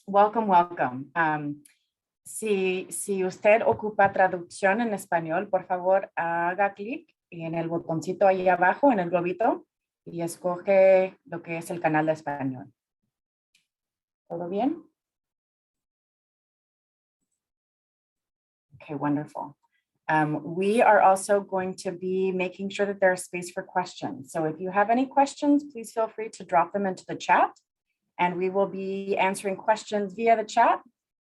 welcome, welcome. Si usted ocupa traducción en español, por favor, haga clic en el botoncito ahí abajo, en el globito, y escoge lo que es el canal de español. ¿Todo bien? Okay, wonderful. We are also going to be making sure that there's space for questions. So if you have any questions, please feel free to drop them into the chat, and we will be answering questions via the chat,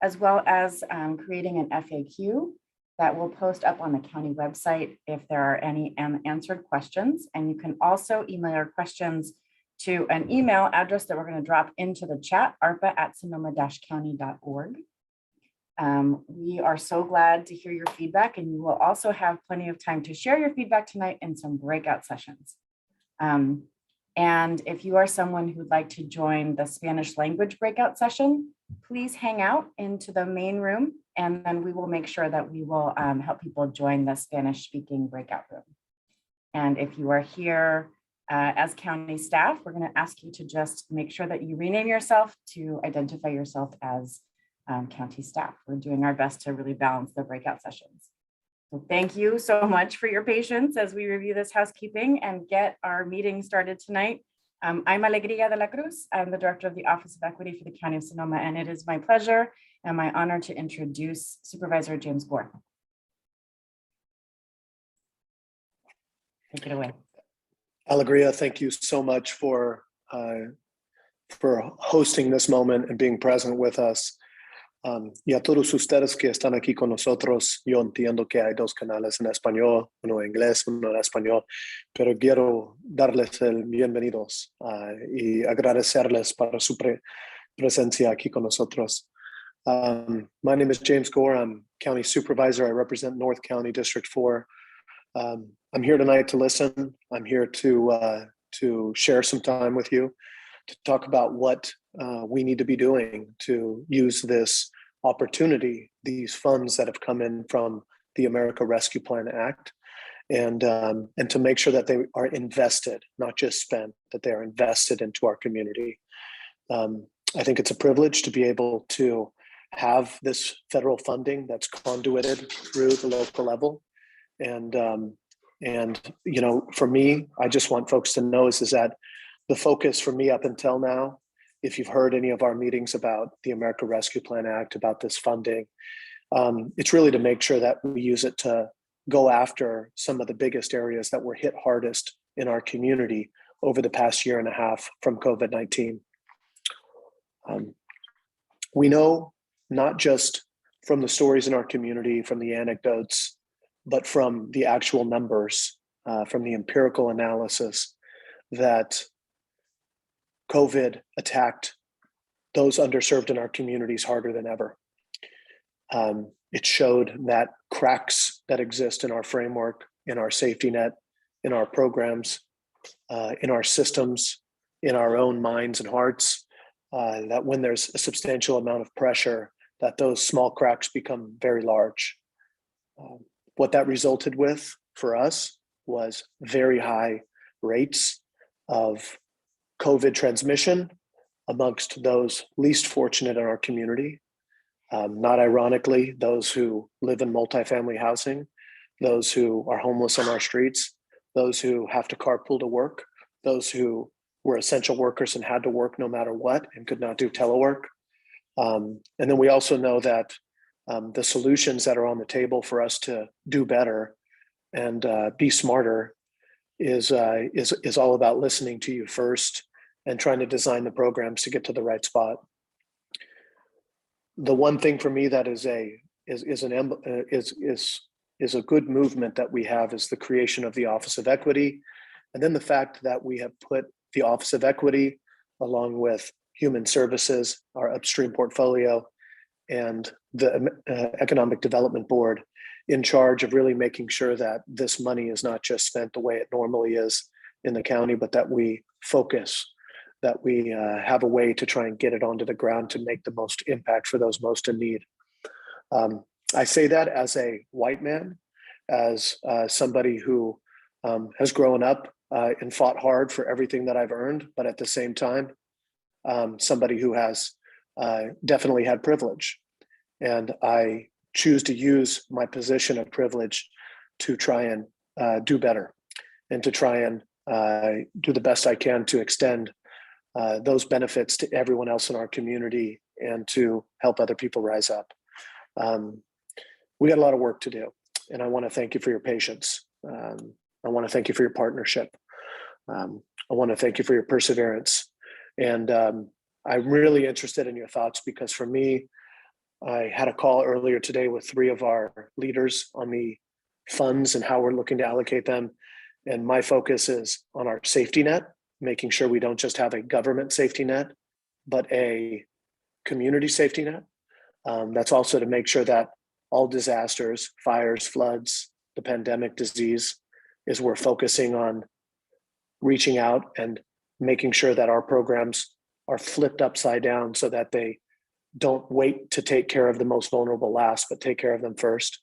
as well as creating an FAQ that will post up on the county website if there are any unanswered questions. And you can also email your questions to an email address that we're going to drop into the chat, arpa@sonoma-county.org. We are so glad to hear your feedback, and you will also have plenty of time to share your feedback tonight in some breakout sessions. And if you are someone who'd like to join the Spanish language breakout session, please hang out into the main room, and then we will make sure that we will help people join the Spanish speaking breakout room. And if you are here as county staff, we're going to ask you to just make sure that you rename yourself to identify yourself as county staff. We're doing our best to really balance the breakout sessions. So thank you so much for your patience as we review this housekeeping and get our meeting started tonight. I'm Alegría de la Cruz. I'm the director of the Office of Equity for the County of Sonoma, and it is my pleasure and my honor to introduce Supervisor James Gore. Take it away. Alegría, thank you so much for hosting this moment and being present with us. Y a todos ustedes que están aquí con nosotros, yo entiendo que hay dos canales en español, uno en inglés, uno en español, pero quiero darles el bienvenidos y agradecerles para su presencia aquí con nosotros. My name is James Gore. I'm County Supervisor. I represent North County District 4. I'm here tonight to listen. I'm here to share some time with you, to talk about what we need to be doing to use this opportunity, these funds that have come in from the America Rescue Plan Act, and to make sure that they are invested, not just spent, that they are invested into our community. I think it's a privilege to be able to have this federal funding that's conduited through the local level. And you know, for me, I just want folks to know is that the focus for me up until now, if you've heard any of our meetings about the America Rescue Plan Act, about this funding, it's really to make sure that we use it to go after some of the biggest areas that were hit hardest in our community over the past year and a half from COVID-19. We know not just from the stories in our community, from the anecdotes, but from the actual numbers, from the empirical analysis, that COVID attacked those underserved in our communities harder than ever. It showed that cracks that exist in our framework, in our safety net, in our programs, in our systems, in our own minds and hearts, that when there's a substantial amount of pressure, that those small cracks become very large. What that resulted with for us was very high rates of COVID transmission amongst those least fortunate in our community. Not ironically, those who live in multifamily housing, those who are homeless on our streets, those who have to carpool to work, those who were essential workers and had to work no matter what and could not do telework. And then we also know that the solutions that are on the table for us to do better and be smarter is all about listening to you first and trying to design the programs to get to the right spot. The one thing for me that is a good movement that we have is the creation of the Office of Equity, and then the fact that we have put the Office of Equity along with Human Services, our upstream portfolio, and the Economic Development Board in charge of really making sure that this money is not just spent the way it normally is in the county, but that we focus, that we have a way to try and get it onto the ground to make the most impact for those most in need. I say that as a white man, as somebody who has grown up and fought hard for everything that I've earned, but at the same time, somebody who has definitely had privilege. And I choose to use my position of privilege to try and do better and to try and do the best I can to extend those benefits to everyone else in our community and to help other people rise up. We got a lot of work to do, and I want to thank you for your patience. I want to thank you for your partnership. I want to thank you for your perseverance. And I'm really interested in your thoughts because for me, I had a call earlier today with 3 of our leaders on the funds and how we're looking to allocate them. And my focus is on our safety net, making sure we don't just have a government safety net, but a community safety net. That's also to make sure that all disasters, fires, floods, the pandemic, disease, is we're focusing on reaching out and making sure that our programs are flipped upside down so that they don't wait to take care of the most vulnerable last, but take care of them first.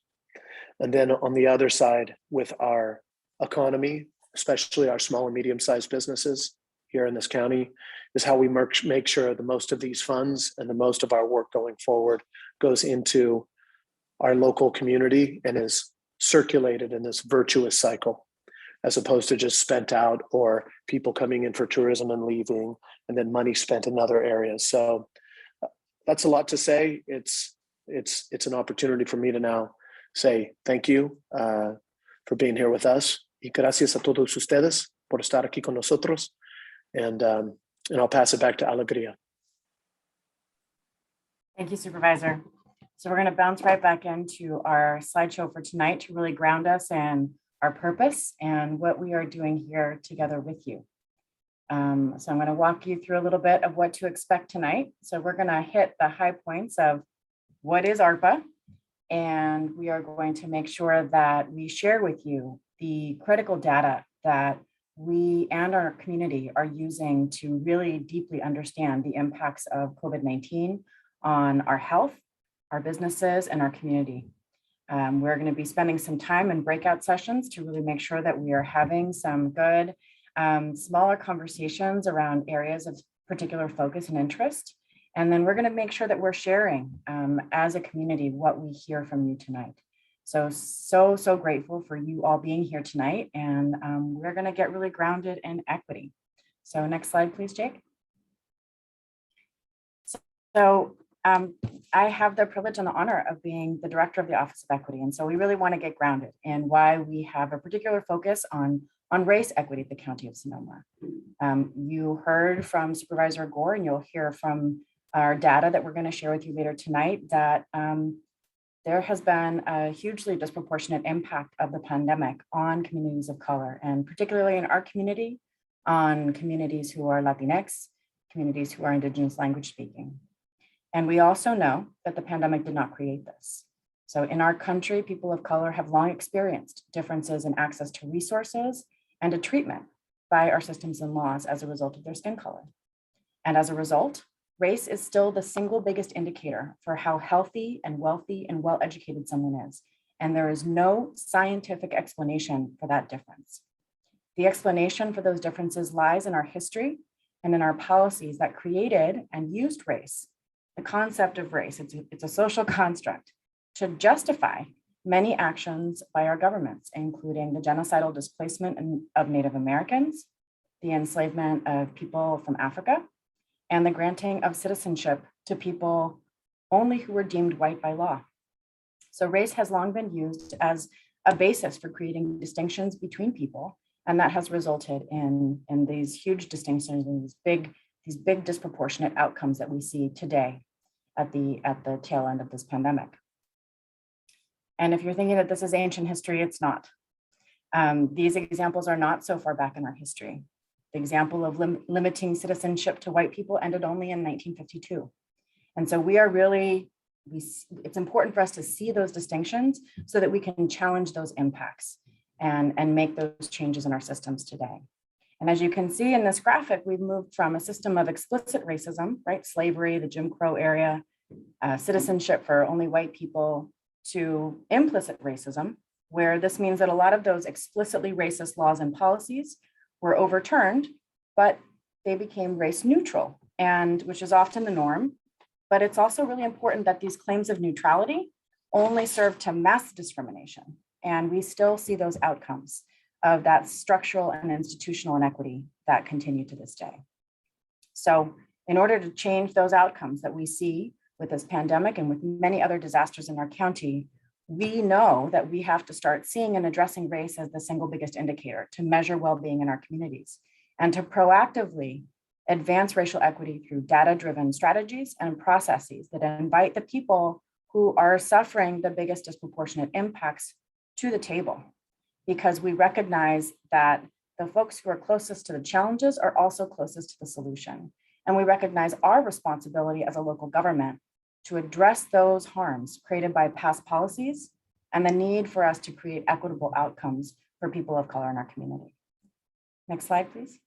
And then on the other side, with our economy, especially our small and medium-sized businesses here in this county, is how we make sure the most of these funds and the most of our work going forward goes into our local community and is circulated in this virtuous cycle, as opposed to just spent out or people coming in for tourism and leaving and then money spent in other areas. So that's a lot to say. It's an opportunity for me to now say thank you for being here with us. Y gracias a todos ustedes por estar aquí con nosotros. And I'll pass it back to Alegria. Thank you, Supervisor. So we're going to bounce right back into our slideshow for tonight to really ground us in our purpose and what we are doing here together with you. So I'm going to walk you through a little bit of what to expect tonight. So we're going to hit the high points of what is ARPA, and we are going to make sure that we share with you the critical data that we and our community are using to really deeply understand the impacts of COVID-19 on our health, our businesses, and our community. We're going to be spending some time in breakout sessions to really make sure that we are having some good, smaller conversations around areas of particular focus and interest. And then we're going to make sure that we're sharing as a community what we hear from you tonight. So grateful for you all being here tonight. And we're going to get really grounded in equity. So next slide, please, Jake. So I have the privilege and the honor of being the director of the Office of Equity. And so we really want to get grounded in why we have a particular focus on race equity at the County of Sonoma. You heard from Supervisor Gore, and you'll hear from our data that we're going to share with you later tonight that there has been a hugely disproportionate impact of the pandemic on communities of color, and particularly in our community, on communities who are Latinx, communities who are Indigenous language speaking. And we also know that the pandemic did not create this. So in our country, people of color have long experienced differences in access to resources and to treatment by our systems and laws as a result of their skin color. And as a result, race is still the single biggest indicator for how healthy and wealthy and well-educated someone is. And there is no scientific explanation for that difference. The explanation for those differences lies in our history and in our policies that created and used race. The concept of race, it's a social construct to justify many actions by our governments, including the genocidal displacement of Native Americans, the enslavement of people from Africa, and the granting of citizenship to people only who were deemed white by law. So race has long been used as a basis for creating distinctions between people, and that has resulted in these huge distinctions and these big disproportionate outcomes that we see today at the tail end of this pandemic. And if you're thinking that this is ancient history, it's not. These examples are not so far back in our history. The example of limiting citizenship to white people ended only in 1952. And so we are really, it's important for us to see those distinctions so that we can challenge those impacts and make those changes in our systems today. And as you can see in this graphic, we've moved from a system of explicit racism, right? Slavery, the Jim Crow era, citizenship for only white people, to implicit racism, where this means that a lot of those explicitly racist laws and policies were overturned, but they became race neutral, and which is often the norm but it's also really important that these claims of neutrality only serve to mask discrimination. And we still see those outcomes of that structural and institutional inequity that continue to this day. So in order to change those outcomes that we see with this pandemic and with many other disasters in our county, we know that we have to start seeing and addressing race as the single biggest indicator to measure well-being in our communities and to proactively advance racial equity through data-driven strategies and processes that invite the people who are suffering the biggest disproportionate impacts to the table, because we recognize that the folks who are closest to the challenges are also closest to the solution. And we recognize our responsibility as a local government to address those harms created by past policies and the need for us to create equitable outcomes for people of color in our community. Next slide, please.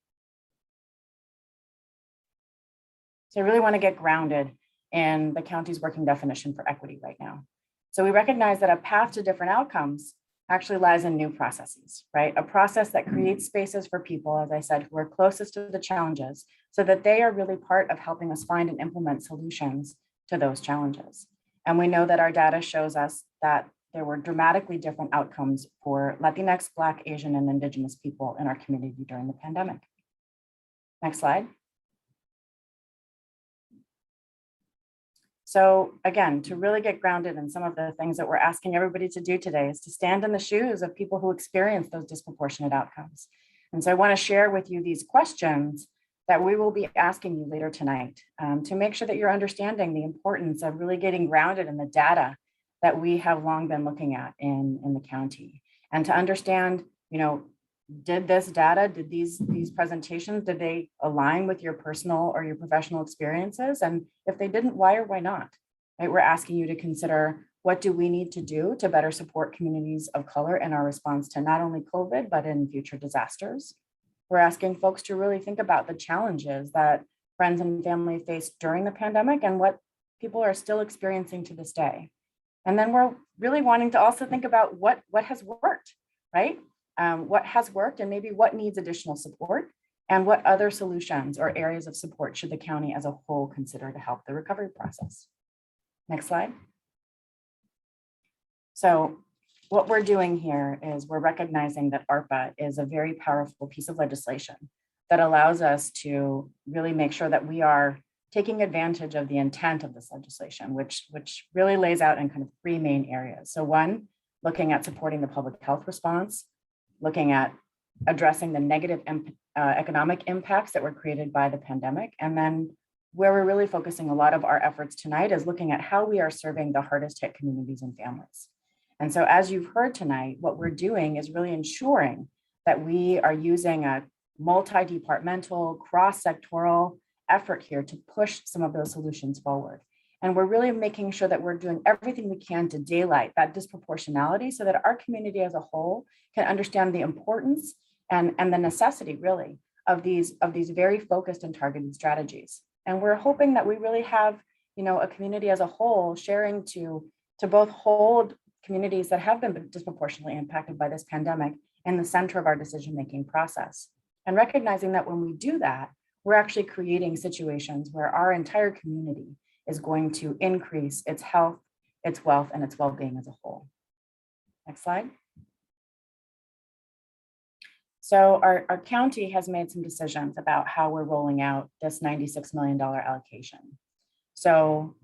So I really want to get grounded in the county's working definition for equity right now. So we recognize that a path to different outcomes actually lies in new processes, right? A process that creates spaces for people, as I said, who are closest to the challenges so that they are really part of helping us find and implement solutions to those challenges. And we know that our data shows us that there were dramatically different outcomes for Latinx, Black, Asian, and Indigenous people in our community during the pandemic. Next slide. So again, to really get grounded in some of the things that we're asking everybody to do today is to stand in the shoes of people who experience those disproportionate outcomes. And so I want to share with you these questions that we will be asking you later tonight to make sure that you're understanding the importance of really getting grounded in the data that we have long been looking at in the county, and to understand, did this data, did these presentations, did they align with your personal or your professional experiences? And if they didn't, why or why not? Right? We're asking you to consider, what do we need to do to better support communities of color in our response to not only COVID, but in future disasters? We're asking folks to really think about the challenges that friends and family faced during the pandemic and what people are still experiencing to this day. And then we're really wanting to also think about what has worked, right? What has worked and maybe what needs additional support, and what other solutions or areas of support should the county as a whole consider to help the recovery process. Next slide. So what we're doing here is we're recognizing that ARPA is a very powerful piece of legislation that allows us to really make sure that we are taking advantage of the intent of this legislation, which really lays out in kind of three main areas. So one, looking at supporting the public health response, looking at addressing the negative economic impacts that were created by the pandemic. And then where we're really focusing a lot of our efforts tonight is looking at how we are serving the hardest hit communities and families. And so as you've heard tonight, what we're doing is really ensuring that we are using a multi-departmental, cross-sectoral effort here to push some of those solutions forward. And we're really making sure that we're doing everything we can to daylight that disproportionality so that our community as a whole can understand the importance and the necessity really of these very focused and targeted strategies. And we're hoping that we really have, a community as a whole sharing to both hold communities that have been disproportionately impacted by this pandemic in the center of our decision-making process. And recognizing that when we do that, we're actually creating situations where our entire community is going to increase its health, its wealth, and its well-being as a whole. Next slide. So our county has made some decisions about how we're rolling out this $96 million allocation. So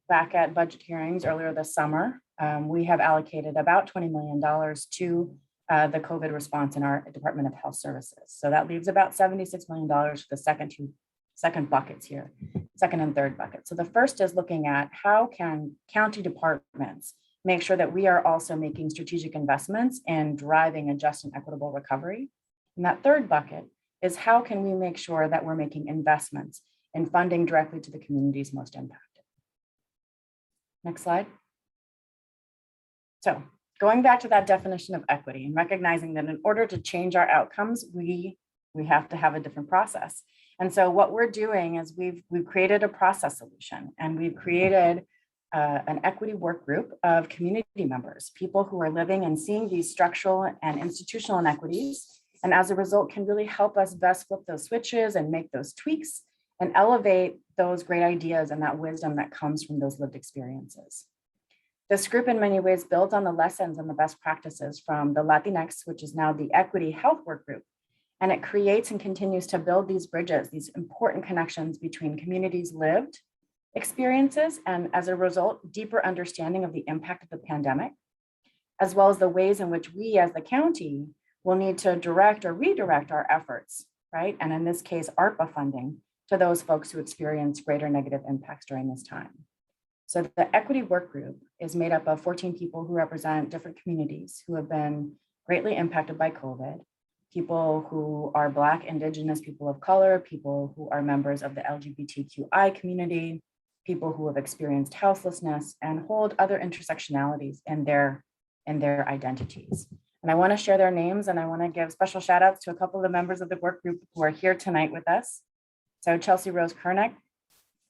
back at budget hearings earlier this summer, we have allocated about $20 million to the COVID response in our Department of Health Services. So that leaves about $76 million for the second buckets here, second and third bucket. So the first is looking at how can county departments make sure that we are also making strategic investments in driving a just and equitable recovery. And that third bucket is how can we make sure that we're making investments in funding directly to the communities most impacted. Next slide. So going back to that definition of equity and recognizing that in order to change our outcomes, we have to have a different process. And so what we're doing is we've created a process solution, and we've created an equity work group of community members, people who are living and seeing these structural and institutional inequities, and as a result can really help us best flip those switches and make those tweaks and elevate those great ideas and that wisdom that comes from those lived experiences. This group in many ways builds on the lessons and the best practices from the Latinx, which is now the Equity Health Workgroup. And it creates and continues to build these bridges, these important connections between communities' lived experiences, and as a result, deeper understanding of the impact of the pandemic, as well as the ways in which we as the county will need to direct or redirect our efforts, right? And in this case, ARPA funding to those folks who experience greater negative impacts during this time. So the Equity Work Group is made up of 14 people who represent different communities who have been greatly impacted by COVID, people who are Black, Indigenous, people of color, people who are members of the LGBTQI community, people who have experienced houselessness and hold other intersectionalities in their identities. And I want to share their names, and I want to give special shout outs to a couple of the members of the work group who are here tonight with us. So Chelsea Rose Kernick,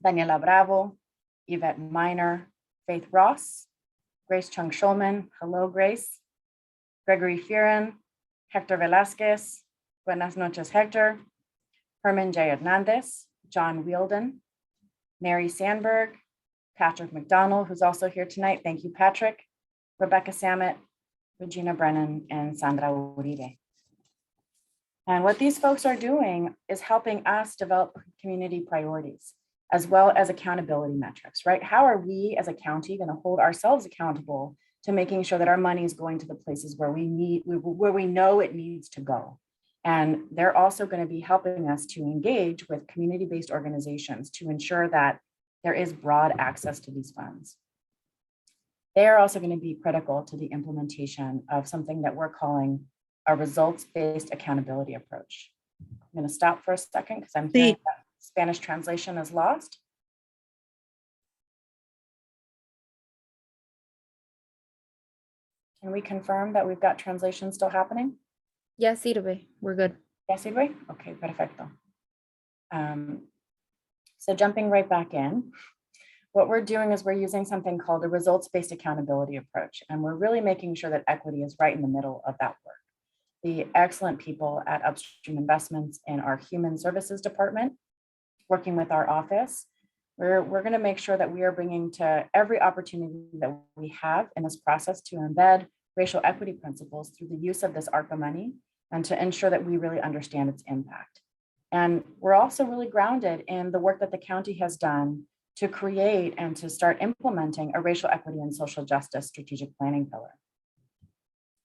Daniela Bravo, Yvette Miner, Faith Ross, Grace Chung Schulman, hello Grace, Gregory Fearon, Hector Velasquez, buenas noches Hector, Herman J. Hernandez, John Wielden, Mary Sandberg, Patrick McDonald, who's also here tonight, thank you Patrick, Rebecca Samet, Regina Brennan, and Sandra Uribe. And what these folks are doing is helping us develop community priorities, as well as accountability metrics, right? How are we as a county going to hold ourselves accountable to making sure that our money is going to the places where we know it needs to go? And they're also going to be helping us to engage with community-based organizations to ensure that there is broad access to these funds. They are also going to be critical to the implementation of something that we're calling a results-based accountability approach. I'm going to stop for a second because I'm hearing that Spanish translation is lost. Can we confirm that we've got translation still happening? Ya sirve, we're good. Ya sirve? Okay, perfecto. So jumping right back in, what we're doing is we're using something called a results-based accountability approach, and we're really making sure that equity is right in the middle of that work. The excellent people at Upstream Investments in our Human Services Department, working with our office, we're going to make sure that we are bringing to every opportunity that we have in this process to embed racial equity principles through the use of this ARPA money and to ensure that we really understand its impact. And we're also really grounded in the work that the county has done to create and to start implementing a racial equity and social justice strategic planning pillar.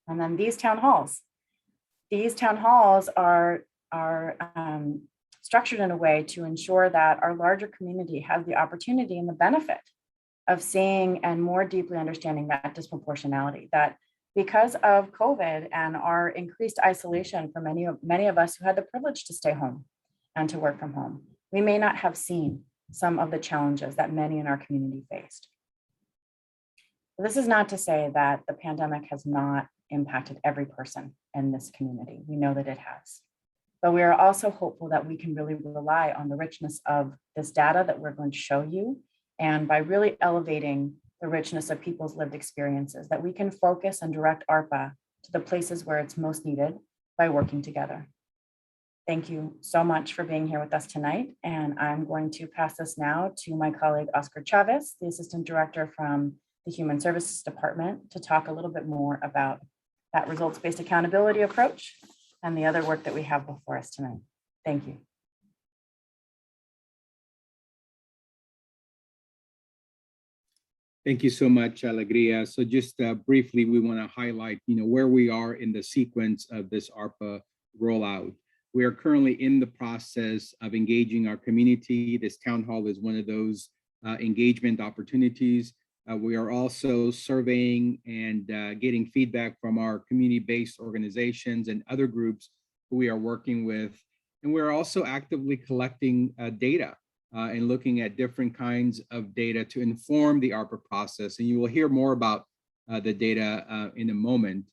And then these town halls are structured in a way to ensure that our larger community has the opportunity and the benefit of seeing and more deeply understanding that disproportionality, that because of COVID and our increased isolation for many of us who had the privilege to stay home and to work from home, we may not have seen some of the challenges that many in our community faced. This is not to say that the pandemic has not impacted every person in this community. We know that it has. But we are also hopeful that we can really rely on the richness of this data that we're going to show you. And by really elevating the richness of people's lived experiences, that we can focus and direct ARPA to the places where it's most needed by working together. Thank you so much for being here with us tonight. And I'm going to pass this now to my colleague, Oscar Chavez, the Assistant Director from the Human Services Department, to talk a little bit more about that results-based accountability approach and the other work that we have before us tonight. Thank you. Thank you so much, Alegria. So just briefly, we want to highlight, where we are in the sequence of this ARPA rollout. We are currently in the process of engaging our community. This town hall is one of those engagement opportunities. We are also surveying and getting feedback from our community-based organizations and other groups who we are working with. And we're also actively collecting data and looking at different kinds of data to inform the ARPA process. And you will hear more about the data in a moment.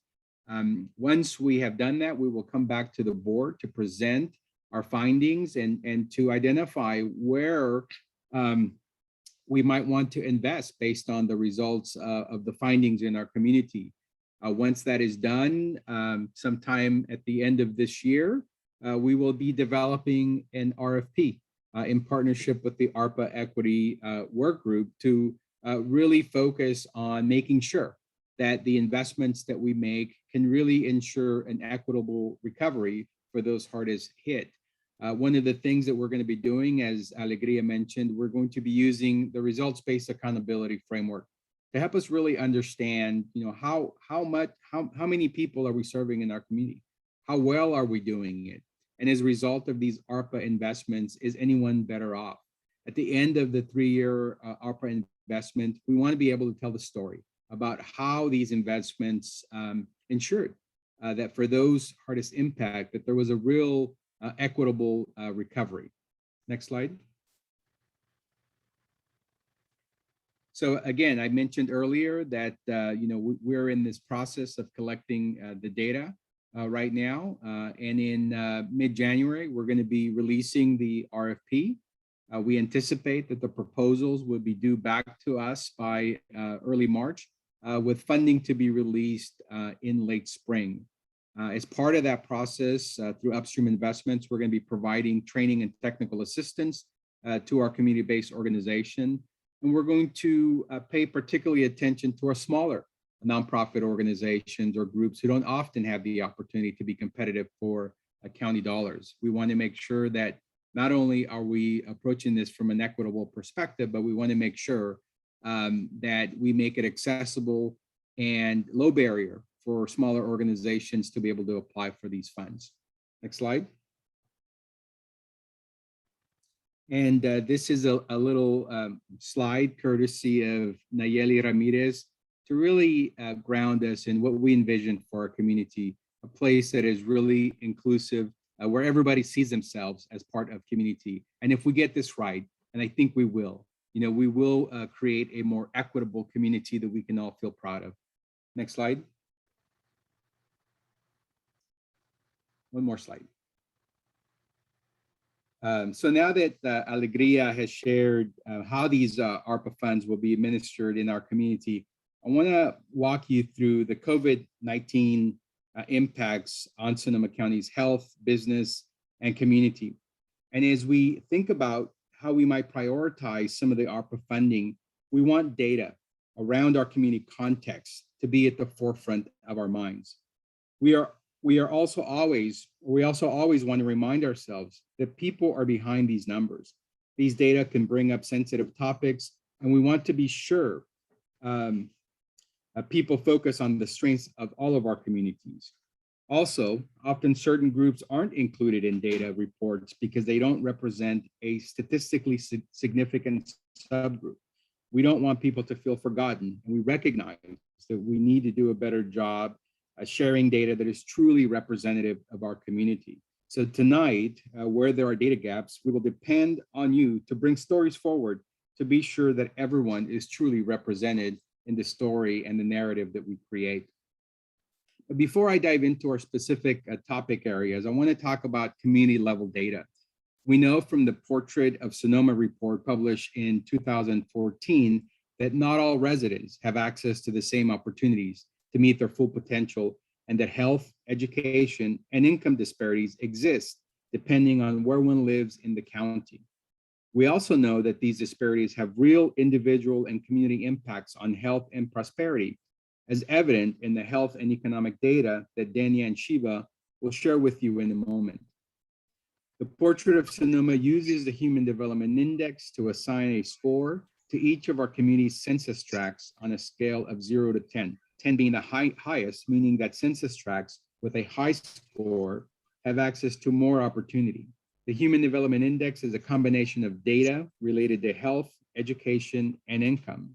Once we have done that, we will come back to the board to present our findings and to identify where we might want to invest based on the results of the findings in our community. Once that is done, sometime at the end of this year, we will be developing an RFP in partnership with the ARPA Equity Workgroup to really focus on making sure that the investments that we make can really ensure an equitable recovery for those hardest hit. One of the things that we're going to be doing, as Alegria mentioned, we're going to be using the results-based accountability framework to help us really understand, how many people are we serving in our community? How well are we doing it? And as a result of these ARPA investments, is anyone better off? At the end of the 3-year ARPA investment, we want to be able to tell the story about how these investments ensured that for those hardest impact, that there was a real equitable recovery. Next slide. So again, I mentioned earlier that we're in this process of collecting the data right now, and in mid-January we're going to be releasing the RFP. We anticipate that the proposals will be due back to us by early March, with funding to be released in late spring. As part of that process, through upstream investments, we're going to be providing training and technical assistance to our community-based organization. And we're going to pay particularly attention to our smaller nonprofit organizations or groups who don't often have the opportunity to be competitive for county dollars. We want to make sure that not only are we approaching this from an equitable perspective, but we want to make sure that we make it accessible and low barrier for smaller organizations to be able to apply for these funds. Next slide. And this is a little slide courtesy of Nayeli Ramirez to really ground us in what we envision for our community, a place that is really inclusive, where everybody sees themselves as part of community. And if we get this right, and I think we will, we will create a more equitable community that we can all feel proud of. Next slide. One more slide. So now that Alegria has shared how these ARPA funds will be administered in our community, I want to walk you through the COVID-19 impacts on Sonoma County's health, business, and community. And as we think about how we might prioritize some of the ARPA funding, we want data around our community context to be at the forefront of our minds. We also always want to remind ourselves that people are behind these numbers. These data can bring up sensitive topics, and we want to be sure people focus on the strengths of all of our communities. Also, often certain groups aren't included in data reports because they don't represent a statistically significant subgroup. We don't want people to feel forgotten, and we recognize that we need to do a better job sharing data that is truly representative of our community. So tonight, where there are data gaps, we will depend on you to bring stories forward to be sure that everyone is truly represented in the story and the narrative that we create. But before I dive into our specific topic areas, I want to talk about community level data. We know from the Portrait of Sonoma report published in 2014 that not all residents have access to the same opportunities to meet their full potential, and that health, education, and income disparities exist depending on where one lives in the county. We also know that these disparities have real individual and community impacts on health and prosperity, as evident in the health and economic data that Dania and Shiva will share with you in a moment. The Portrait of Sonoma uses the Human Development Index to assign a score to each of our community's census tracts on a scale of 0 to 10. 10 being the highest, meaning that census tracts with a high score have access to more opportunity. The Human Development Index is a combination of data related to health, education, and income.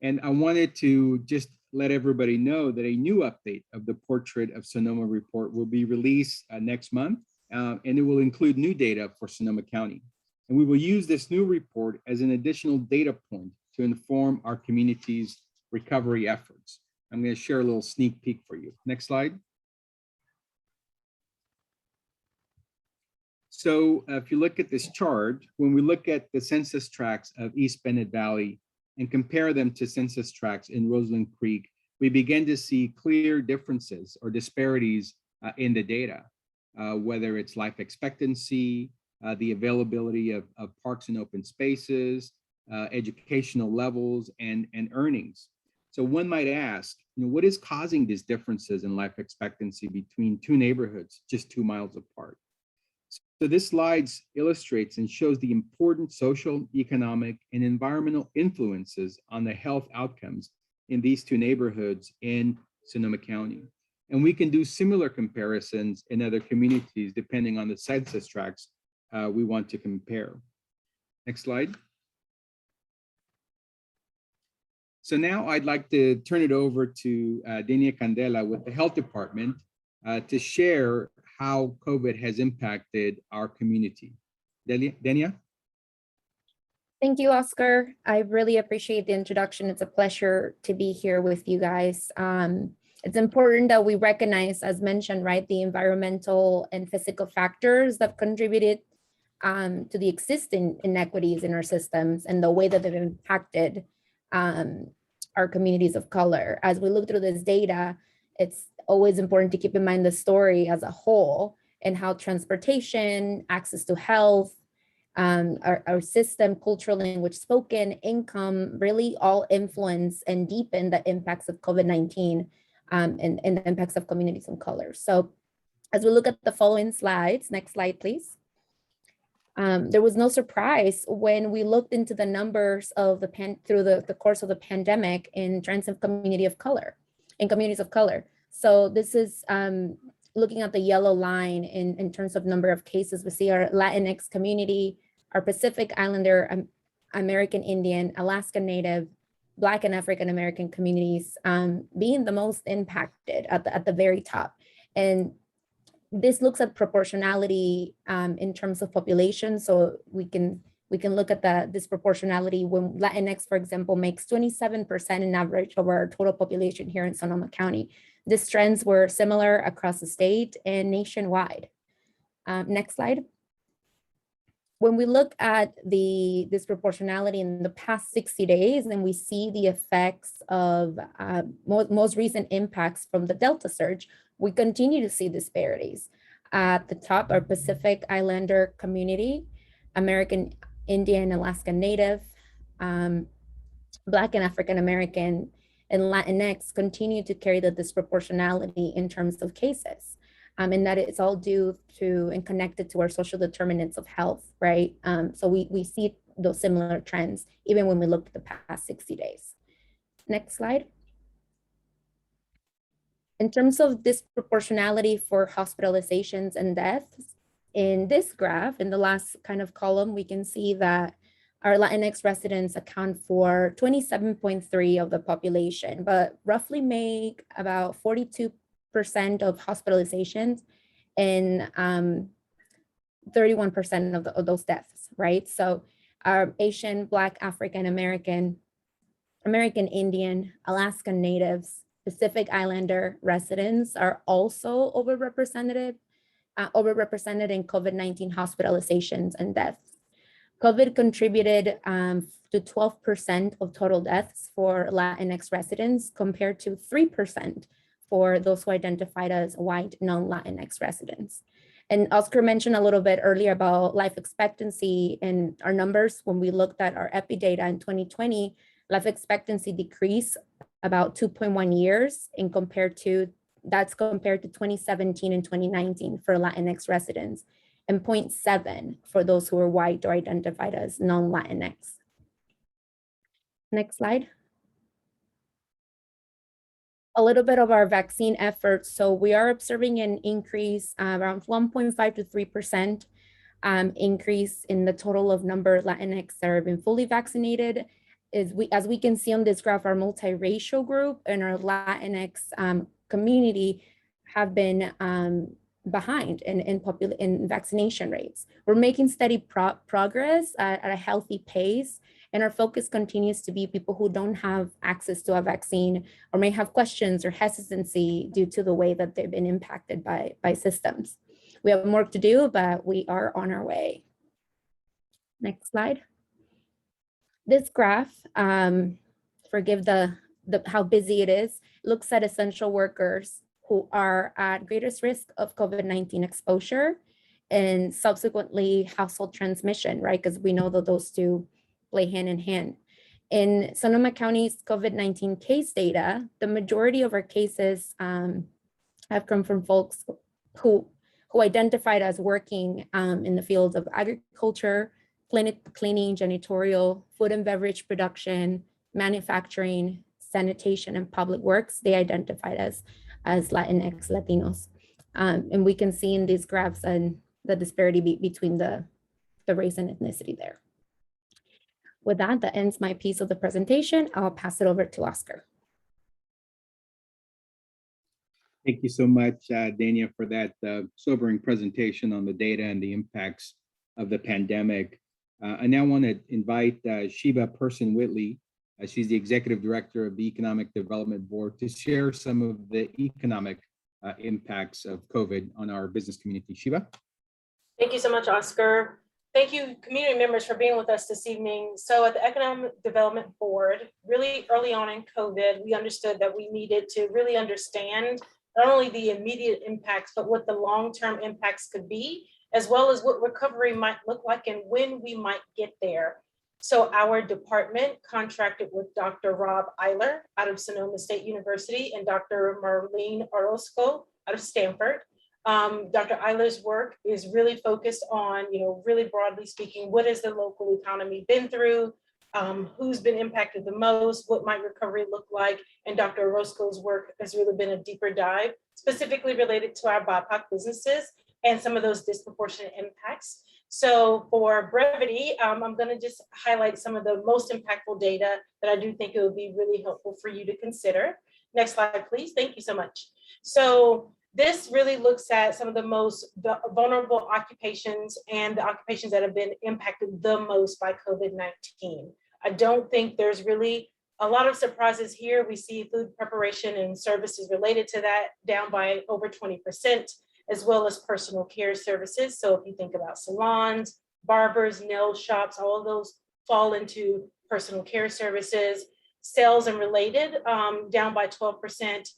And I wanted to just let everybody know that a new update of the Portrait of Sonoma report will be released next month, and it will include new data for Sonoma County. And we will use this new report as an additional data point to inform our community's recovery efforts. I'm going to share a little sneak peek for you. Next slide. So if you look at this chart, when we look at the census tracts of East Bennett Valley and compare them to census tracts in Roseland Creek, we begin to see clear differences or disparities in the data, whether it's life expectancy, the availability of parks and open spaces, educational levels, and earnings. So one might ask, what is causing these differences in life expectancy between two neighborhoods just 2 miles apart? So this slide illustrates and shows the important social, economic, and environmental influences on the health outcomes in these two neighborhoods in Sonoma County. And we can do similar comparisons in other communities depending on the census tracts we want to compare. Next slide. So now I'd like to turn it over to Denia Candela with the Health Department to share how COVID has impacted our community. Denia? Thank you, Oscar. I really appreciate the introduction. It's a pleasure to be here with you guys. It's important that we recognize, as mentioned, right, the environmental and physical factors that contributed to the existing inequities in our systems and the way that they've impacted our communities of color. As we look through this data, it's always important to keep in mind the story as a whole and how transportation, access to health, our system, cultural language spoken, income, really all influence and deepen the impacts of COVID-19 and the impacts of communities of color. So as we look at the following slides, next slide, please. There was no surprise when we looked into the numbers of through the course of the pandemic in terms of communities of color. So this is looking at the yellow line in terms of number of cases. We see our Latinx community, our Pacific Islander, American Indian, Alaska Native, Black and African American communities being the most impacted at the very top. And this looks at proportionality in terms of population. So we can look at the disproportionality when Latinx, for example, makes 27% in average of our total population here in Sonoma County. These trends were similar across the state and nationwide. Next slide. When we look at the disproportionality in the past 60 days, then we see the effects of most recent impacts from the Delta surge, we continue to see disparities. At the top, our Pacific Islander community, American Indian, Alaska Native, Black and African American, and Latinx continue to carry the disproportionality in terms of cases. And that it's all due to and connected to our social determinants of health, right? So we see those similar trends, even when we look at the past 60 days. Next slide. In terms of disproportionality for hospitalizations and deaths, in this graph, in the last kind of column, we can see that our Latinx residents account for 27.3% of the population, but roughly make about 42% of hospitalizations and 31% of those deaths, right? So our Asian, Black, African American, American Indian, Alaskan Natives, Pacific Islander residents are also overrepresented in COVID-19 hospitalizations and deaths. COVID contributed to 12% of total deaths for Latinx residents compared to 3% for those who identified as white non-Latinx residents. And Oscar mentioned a little bit earlier about life expectancy and our numbers. When we looked at our epi data in 2020, life expectancy decreased about 2.1 years compared to 2017 and 2019 for Latinx residents, and 0.7 for those who are white or identified as non-Latinx. Next slide. A little bit of our vaccine efforts. So we are observing an increase around 1.5 to 3% increase in the total of number of Latinx that have been fully vaccinated. As we can see on this graph, our multiracial group and our Latinx community have been behind in vaccination rates. We're making steady progress at a healthy pace, and our focus continues to be people who don't have access to a vaccine or may have questions or hesitancy due to the way that they've been impacted by systems. We have more to do, but we are on our way. Next slide. This graph, forgive how busy it is, looks at essential workers who are at greatest risk of COVID-19 exposure and subsequently household transmission, right? Because we know that those two play hand in hand. In Sonoma County's COVID-19 case data, the majority of our cases have come from folks who identified as working in the fields of agriculture, cleaning, janitorial, food and beverage production, manufacturing, sanitation, and public works. They identified as Latinx, Latinos. And we can see in these graphs and the disparity between the race and ethnicity there. With that, that ends my piece of the presentation. I'll pass it over to Oscar. Thank you so much, Dania, for that sobering presentation on the data and the impacts of the pandemic. I now want to invite Sheba Person-Whitley. She's the Executive Director of the Economic Development Board to share some of the economic impacts of COVID on our business community. Sheba? Thank you so much, Oscar. Thank you, community members, for being with us this evening. So at the Economic Development Board, really early on in COVID, we understood that we needed to really understand not only the immediate impacts, but what the long-term impacts could be, as well as what recovery might look like and when we might get there. So our department contracted with Dr. Rob Eiler out of Sonoma State University and Dr. Marlene Orozco out of Stanford. Dr. Eiler's work is really focused on, really broadly speaking, what has the local economy been through, who's been impacted the most, what might recovery look like, and Dr. Orozco's work has really been a deeper dive, specifically related to our BIPOC businesses and some of those disproportionate impacts. So for brevity, I'm going to just highlight some of the most impactful data that I do think it would be really helpful for you to consider. Next slide, please. Thank you so much. So this really looks at some of the most vulnerable occupations and the occupations that have been impacted the most by COVID-19. I don't think there's really a lot of surprises here. We see food preparation and services related to that down by over 20%, as well as personal care services. So if you think about salons, barbers, nail shops, all of those fall into personal care services. Sales and related, down by 12%.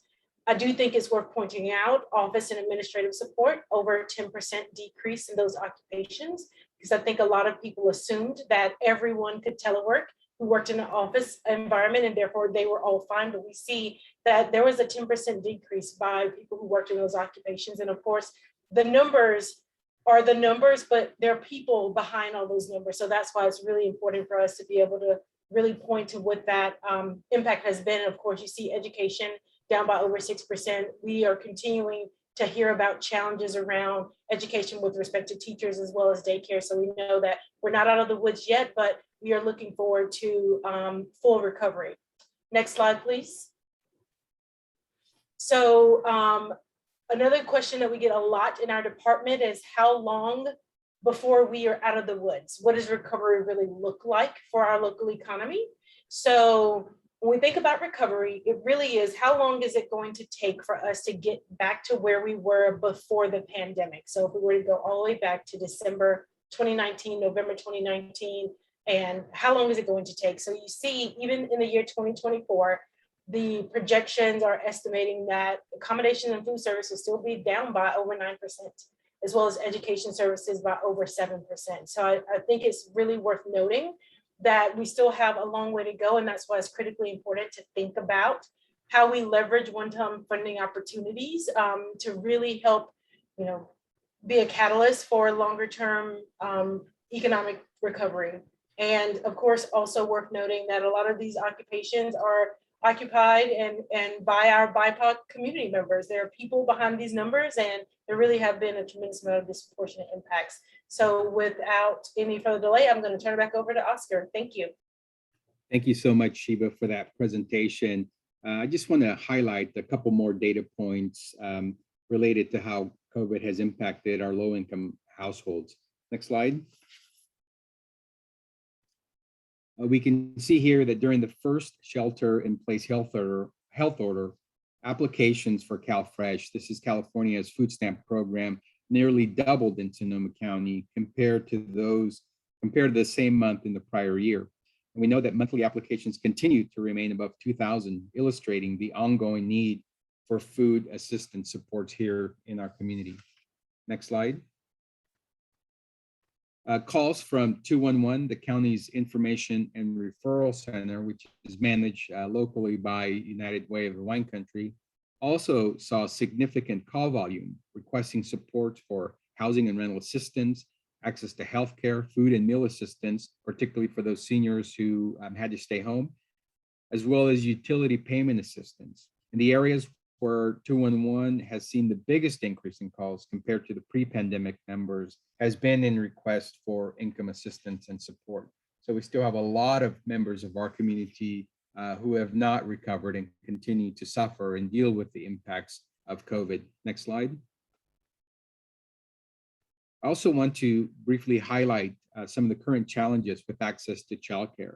I do think it's worth pointing out office and administrative support, over 10% decrease in those occupations, because I think a lot of people assumed that everyone could telework who worked in an office environment and therefore they were all fine. But we see that there was a 10% decrease by people who worked in those occupations. And of course, the numbers are the numbers, but there are people behind all those numbers. So that's why it's really important for us to be able to really point to what that impact has been. And of course, you see education down by over 6%. We are continuing to hear about challenges around education with respect to teachers as well as daycare. So we know that we're not out of the woods yet, but we are looking forward to full recovery. Next slide, please. So another question that we get a lot in our department is how long before we are out of the woods? What does recovery really look like for our local economy? So when we think about recovery, it really is how long is it going to take for us to get back to where we were before the pandemic? So if we were to go all the way back to December 2019, November 2019, and how long is it going to take? So you see, even in the year 2024, the projections are estimating that accommodation and food service will still be down by over 9%, as well as education services by over 7%. So I think it's really worth noting that we still have a long way to go. And that's why it's critically important to think about how we leverage one-time funding opportunities to really help, be a catalyst for longer-term economic recovery. And of course, also worth noting that a lot of these occupations are occupied and by our BIPOC community members. There are people behind these numbers, and there really have been a tremendous amount of disproportionate impacts. So without any further delay, I'm going to turn it back over to Oscar. Thank you. Thank you so much, Sheba, for that presentation. I just want to highlight a couple more data points related to how COVID has impacted our low-income households. Next slide. We can see here that during the first shelter-in-place health order, applications for CalFresh, this is California's food stamp program, nearly doubled in Sonoma County compared to the same month in the prior year. And we know that monthly applications continue to remain above 2,000, illustrating the ongoing need for food assistance supports here in our community. Next slide. Calls from 211, the county's information and referral center, which is managed locally by United Way of the Wine Country, also saw significant call volume requesting support for housing and rental assistance, access to healthcare, food and meal assistance, particularly for those seniors who had to stay home, as well as utility payment assistance. In the areas where 211 has seen the biggest increase in calls compared to the pre-pandemic numbers has been in request for income assistance and support. So we still have a lot of members of our community who have not recovered and continue to suffer and deal with the impacts of COVID. Next slide. I also want to briefly highlight some of the current challenges with access to childcare.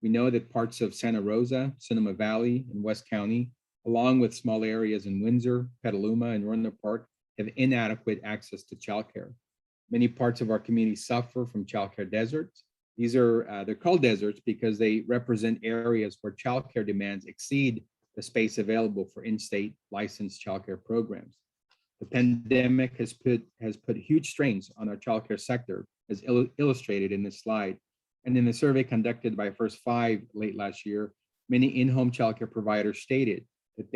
We know that parts of Santa Rosa, Sonoma Valley, and West County, along with small areas in Windsor, Petaluma, and Roanoke Park, have inadequate access to childcare. Many parts of our community suffer from childcare deserts. These are, they're called deserts because they represent areas where childcare demands exceed the space available for in-state licensed childcare programs. The pandemic has put huge strains on our childcare sector, as illustrated in this slide. And in the survey conducted by First Five late last year, many in-home childcare providers stated that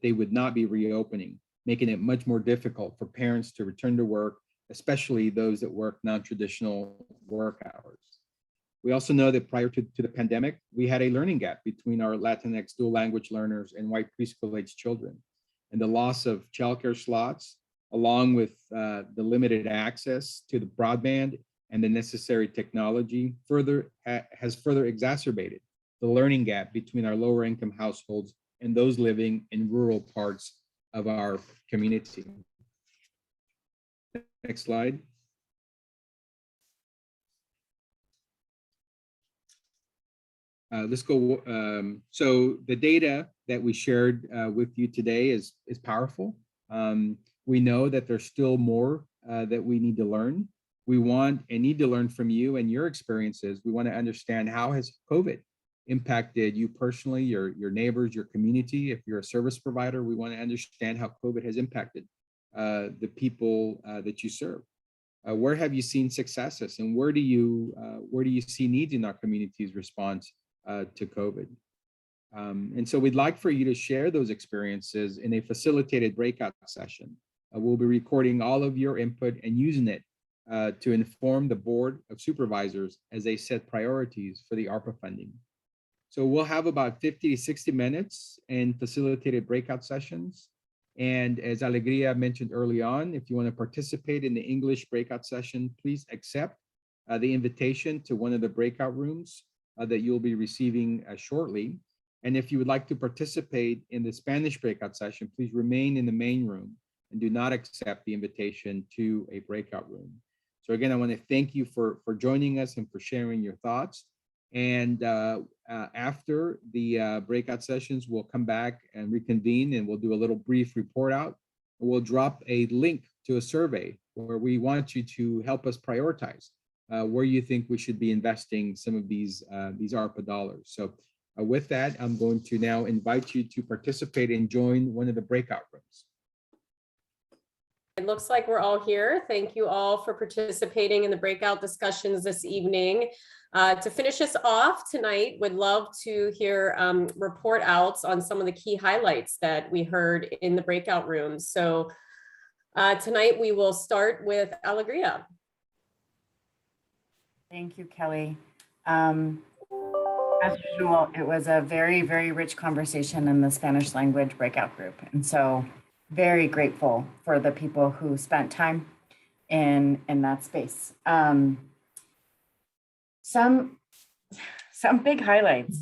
they would not be reopening, making it much more difficult for parents to return to work, especially those that work non-traditional work hours. We also know that prior to the pandemic, we had a learning gap between our Latinx dual language learners and white preschool-age children. And the loss of childcare slots, along with the limited access to the broadband and the necessary technology, has further exacerbated the learning gap between our lower income households and those living in rural parts of our community. Next slide. Let's go. So the data that we shared with you today is powerful. We know that there's still more that we need to learn. We want and need to learn from you and your experiences. We want to understand, how has COVID impacted you personally, your neighbors, your community? If you're a service provider, we want to understand how COVID has impacted the people that you serve. Where have you seen successes, and where do you see needs in our community's response to COVID? And so we'd like for you to share those experiences in a facilitated breakout session. We'll be recording all of your input and using it to inform the Board of Supervisors as they set priorities for the ARPA funding. So we'll have about 50 to 60 minutes in facilitated breakout sessions. And as Alegria mentioned early on, if you want to participate in the English breakout session, please accept the invitation to one of the breakout rooms that you'll be receiving shortly. And if you would like to participate in the Spanish breakout session, please remain in the main room and do not accept the invitation to a breakout room. So again, I want to thank you for joining us and for sharing your thoughts. And after the breakout sessions, we'll come back and reconvene, and we'll do a little brief report out. We'll drop a link to a survey where we want you to help us prioritize where you think we should be investing some of these ARPA dollars. So with that, I'm going to now invite you to participate and join one of the breakout rooms. It looks like we're all here. Thank you all for participating in the breakout discussions this evening. To finish us off tonight, would love to hear report outs on some of the key highlights that we heard in the breakout rooms. So tonight we will start with Alegria. Thank you, Kelly. As usual, it was a very, very rich conversation in the Spanish language breakout group. And so very grateful for the people who spent time in that space. Some big highlights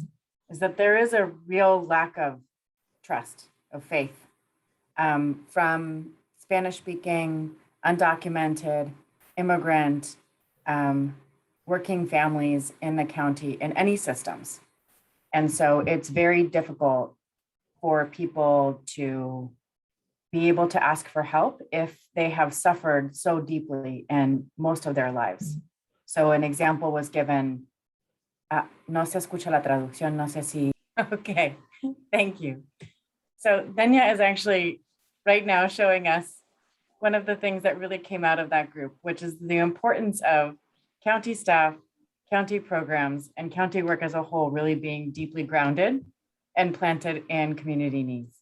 is that there is a real lack of trust, of faith from Spanish-speaking, undocumented, immigrant, working families in the county in any systems. And so it's very difficult for people to be able to ask for help if they have suffered so deeply in most of their lives. So an example was given, no se escucha la traducción, no sé si, okay, thank you. So Denia is actually right now showing us one of the things that really came out of that group, which is the importance of county staff, county programs, and county work as a whole really being deeply grounded and planted in community needs.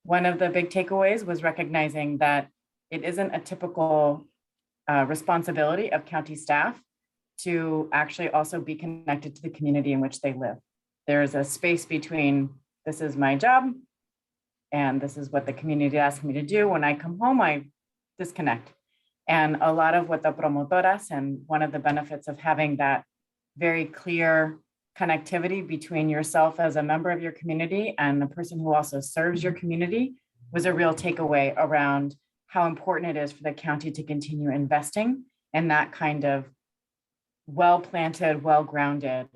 One of the big takeaways was recognizing that it isn't a typical responsibility of county staff to actually also be connected to the community in which they live. There's a space between this is my job and this is what the community asks me to do. When I come home, I disconnect. And a lot of what the promotoras, and one of the benefits of having that very clear connectivity between yourself as a member of your community and the person who also serves your community, was a real takeaway around how important it is for the county to continue investing in that kind of well-planted, well-grounded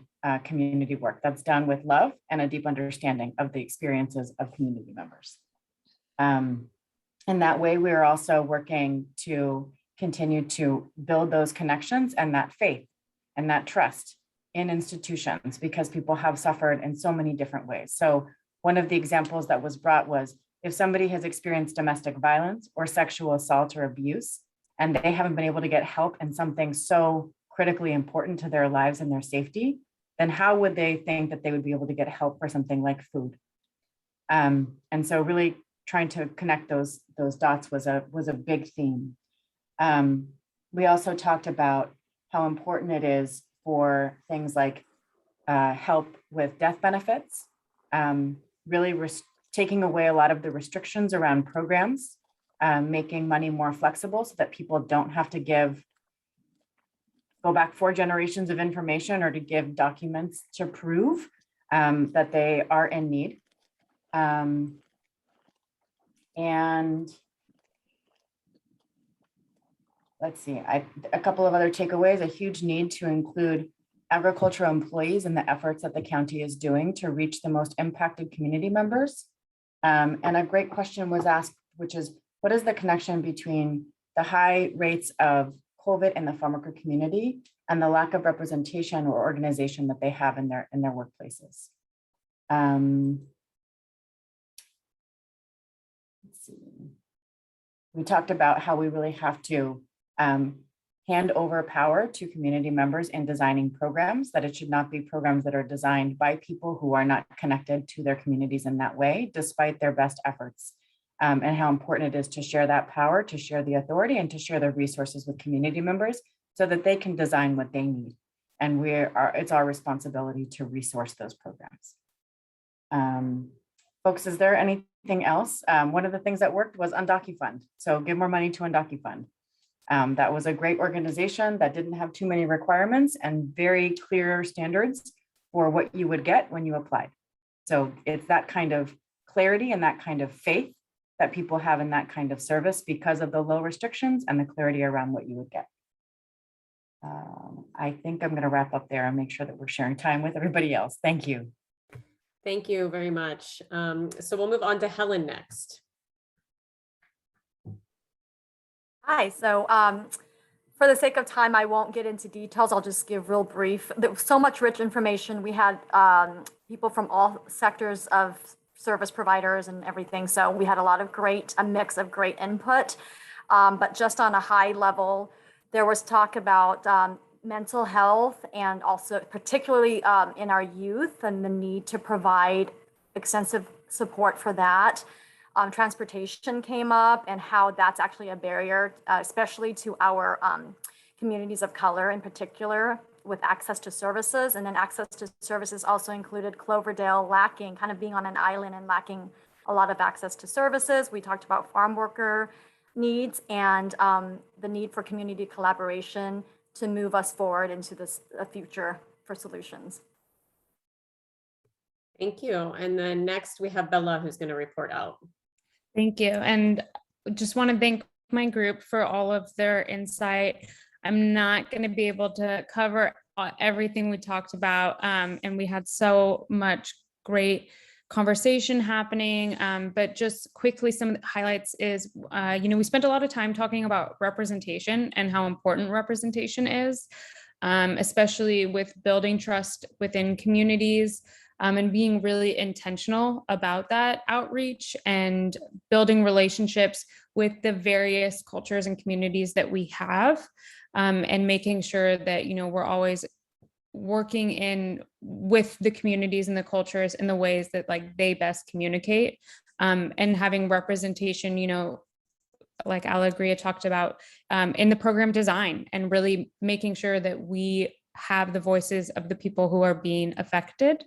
community work that's done with love and a deep understanding of the experiences of community members. In that way, we are also working to continue to build those connections and that faith and that trust in institutions, because people have suffered in so many different ways. So one of the examples that was brought was, if somebody has experienced domestic violence or sexual assault or abuse, and they haven't been able to get help in something so critically important to their lives and their safety, then how would they think that they would be able to get help for something like food? And so really trying to connect those dots was a big theme. We also talked about how important it is for things like help with death benefits, really taking away a lot of the restrictions around programs, making money more flexible so that people don't have to go back 4 generations of information or to give documents to prove that they are in need. And let's see, a couple of other takeaways: a huge need to include agricultural employees in the efforts that the county is doing to reach the most impacted community members. And a great question was asked, which is, what is the connection between the high rates of COVID in the farm worker community and the lack of representation or organization that they have in their workplaces? Let's see. We talked about how we really have to hand over power to community members in designing programs, that it should not be programs that are designed by people who are not connected to their communities in that way, despite their best efforts, and how important it is to share that power, to share the authority, and to share the resources with community members so that they can design what they need. And it's our responsibility to resource those programs. Folks, is there anything else? One of the things that worked was UndocuFund. So give more money to UndocuFund. That was a great organization that didn't have too many requirements and very clear standards for what you would get when you applied. So it's that kind of clarity and that kind of faith that people have in that kind of service because of the low restrictions and the clarity around what you would get. I think I'm going to wrap up there and make sure that we're sharing time with everybody else. Thank you. Thank you very much. So we'll move on to Helen next. Hi, so for the sake of time, I won't get into details. I'll just give real brief. There was so much rich information. We had people from all sectors of service providers and everything. So we had a mix of great input. But just on a high level, there was talk about mental health, and also particularly in our youth, and the need to provide extensive support for that. Transportation came up, and how that's actually a barrier, especially to our communities of color in particular, with access to services. And then access to services also included Cloverdale lacking, kind of being on an island and lacking a lot of access to services. We talked about farm worker needs and the need for community collaboration to move us forward into a future for solutions. Thank you. And then next we have Bella, who's going to report out. Thank you. And just want to thank my group for all of their insight. I'm not going to be able to cover everything we talked about, and we had so much great conversation happening, but just quickly, some of the highlights is, we spent a lot of time talking about representation and how important representation is, especially with building trust within communities. and being really intentional about that outreach and building relationships with the various cultures and communities that we have, and making sure that, we're always working in with the communities and the cultures in the ways that like they best communicate, and having representation, like Alegria talked about, in the program design, and really making sure that we have the voices of the people who are being affected.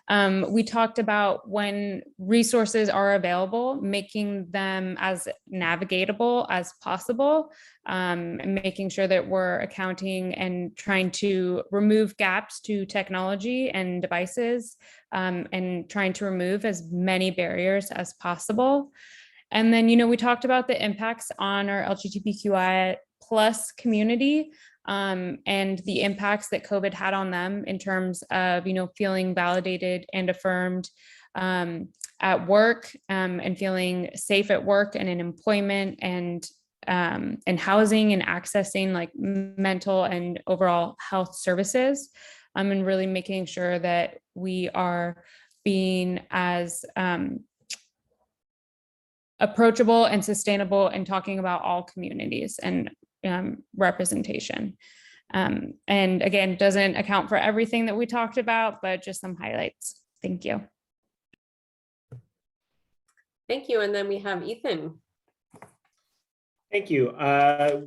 We talked about when resources are available, making them as navigatable as possible, and making sure that we're accounting and trying to remove gaps to technology and devices, and trying to remove as many barriers as possible. And then, we talked about the impacts on our LGBTQI plus community, and the impacts that COVID had on them in terms of, feeling validated and affirmed at work, and feeling safe at work and in employment, and housing, and accessing like mental and overall health services, and really making sure that we are being as approachable and sustainable and talking about all communities and representation. And again, doesn't account for everything that we talked about, but just some highlights. Thank you. Thank you. And then we have Ethan. Thank you.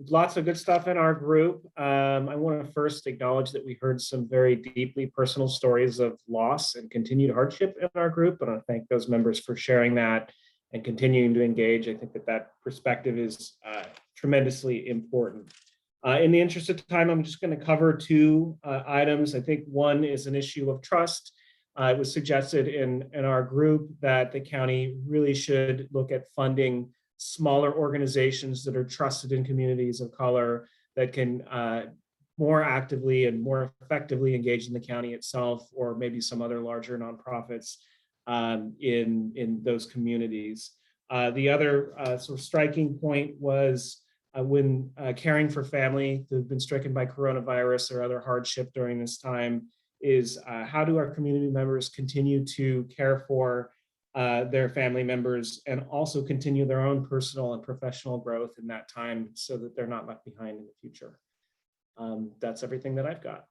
Lots of good stuff in our group. I want to first acknowledge that we heard some very deeply personal stories of loss and continued hardship in our group. And I thank those members for sharing that and continuing to engage. I think that perspective is tremendously important. In the interest of time, I'm just going to cover two items. I think one is an issue of trust. It was suggested in our group that the county really should look at funding smaller organizations that are trusted in communities of color that can more actively and more effectively engage in the county itself, or maybe some other larger nonprofits in those communities. The other sort of striking point was when caring for family who've been stricken by coronavirus or other hardship during this time, is how do our community members continue to care for their family members and also continue their own personal and professional growth in that time so that they're not left behind in the future. That's everything that I've got.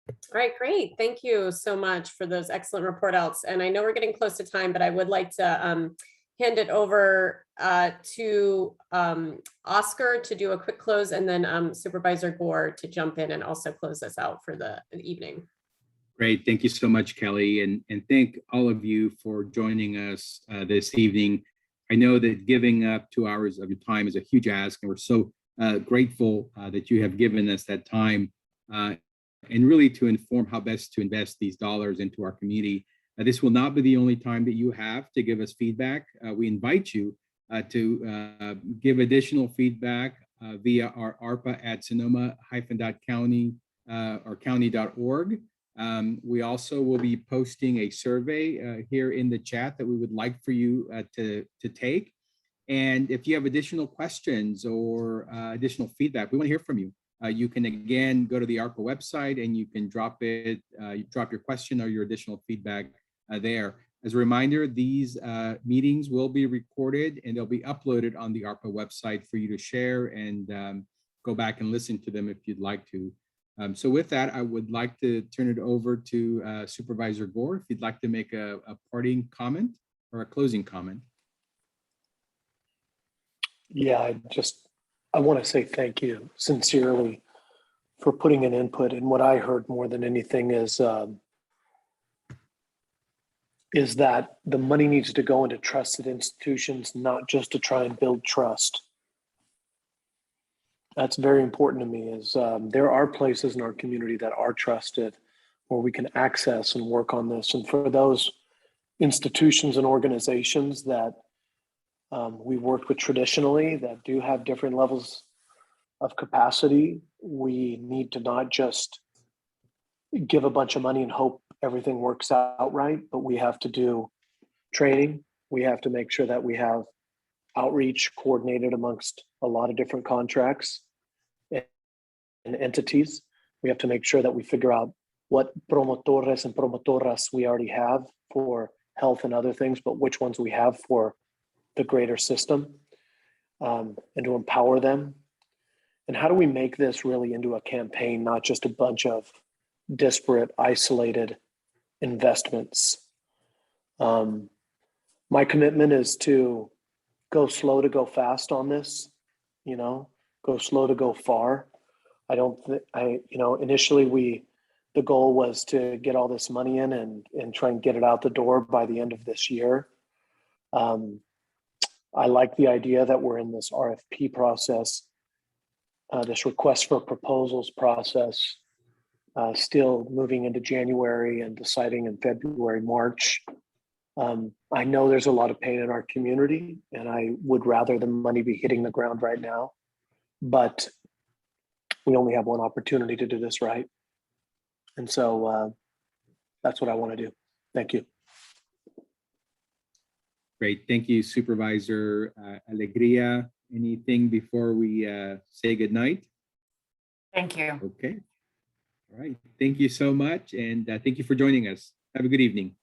All right, great. Thank you so much for those excellent report outs. And I know we're getting close to time, but I would like to hand it over to Oscar to do a quick close, and then Supervisor Gore to jump in and also close us out for the evening. Great. Thank you so much, Kelly. And thank all of you for joining us this evening. I know that giving up 2 hours of your time is a huge ask, and we're so grateful that you have given us that time and really to inform how best to invest these dollars into our community. This will not be the only time that you have to give us feedback. We invite you to give additional feedback via our ARPA at sonoma-county or county.org. We also will be posting a survey here in the chat that we would like for you to take. And if you have additional questions or additional feedback, we want to hear from you. You can again go to the ARPA website and you can drop it, drop your question or your additional feedback there. As a reminder, these meetings will be recorded and they'll be uploaded on the ARPA website for you to share and go back and listen to them if you'd like to. So with that, I would like to turn it over to Supervisor Gore, if you'd like to make a parting comment or a closing comment. Yeah, I want to say thank you sincerely for putting an input. And what I heard more than anything is that the money needs to go into trusted institutions, not just to try and build trust. That's very important to me, is there are places in our community that are trusted where we can access and work on this. And for those institutions and organizations that we've worked with traditionally that do have different levels of capacity, we need to not just give a bunch of money and hope everything works out right, but we have to do training. We have to make sure that we have outreach coordinated amongst a lot of different contracts and entities. We have to make sure that we figure out what promotores and promotoras we already have for health and other things, but which ones we have for the greater system, and to empower them. And how do we make this really into a campaign, not just a bunch of disparate, isolated investments? My commitment is to go slow to go fast on this, go slow to go far. Initially the goal was to get all this money in and try and get it out the door by the end of this year. I like the idea that we're in this RFP process, this request for proposals process, still moving into January and deciding in February, March. I know there's a lot of pain in our community, and I would rather the money be hitting the ground right now, but we only have one opportunity to do this right. And so that's what I want to do. Thank you. Great. Thank you, Supervisor Alegria. Anything before we say goodnight? Thank you. Okay. All right. Thank you so much. And thank you for joining us. Have a good evening.